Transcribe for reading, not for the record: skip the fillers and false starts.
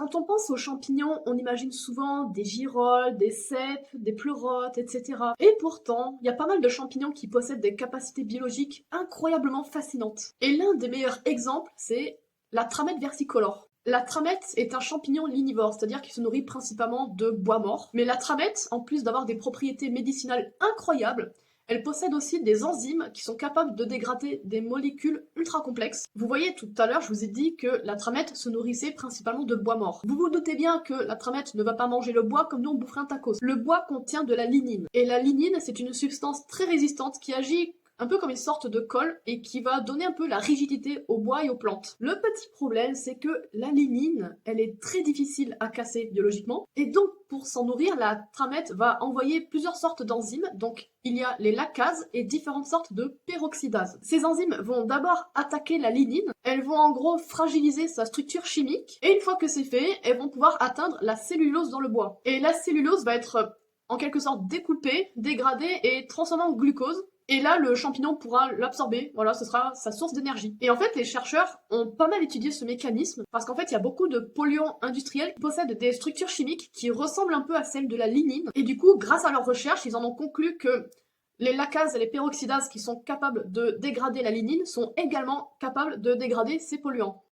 Quand on pense aux champignons, on imagine souvent des girolles, des cèpes, des pleurotes, etc. Et pourtant, il y a pas mal de champignons qui possèdent des capacités biologiques incroyablement fascinantes. Et l'un des meilleurs exemples, c'est la tramette versicolore. La tramette est un champignon lignivore, c'est-à-dire qu'il se nourrit principalement de bois mort. Mais la tramette, en plus d'avoir des propriétés médicinales incroyables, elle possède aussi des enzymes qui sont capables de dégrader des molécules ultra complexes. Vous voyez, tout à l'heure, je vous ai dit que la tramette se nourrissait principalement de bois mort. Vous vous doutez bien que la tramette ne va pas manger le bois comme nous on boufferait un tacos. Le bois contient de la lignine. Et la lignine, c'est une substance très résistante qui agit un peu comme une sorte de colle et qui va donner un peu la rigidité au bois et aux plantes. Le petit problème, c'est que la lignine, elle est très difficile à casser biologiquement et donc pour s'en nourrir, la tramette va envoyer plusieurs sortes d'enzymes. Donc il y a les lacases et différentes sortes de peroxydases. Ces enzymes vont d'abord attaquer la lignine, elles vont en gros fragiliser sa structure chimique et une fois que c'est fait, elles vont pouvoir atteindre la cellulose dans le bois. Et la cellulose va être en quelque sorte découpée, dégradée et transformée en glucose. Et là, le champignon pourra l'absorber, voilà, ce sera sa source d'énergie. Et en fait, les chercheurs ont pas mal étudié ce mécanisme, parce qu'en fait, il y a beaucoup de polluants industriels qui possèdent des structures chimiques qui ressemblent un peu à celles de la lignine. Et du coup, grâce à leurs recherches, ils en ont conclu que les lacases et les peroxydases qui sont capables de dégrader la lignine sont également capables de dégrader ces polluants.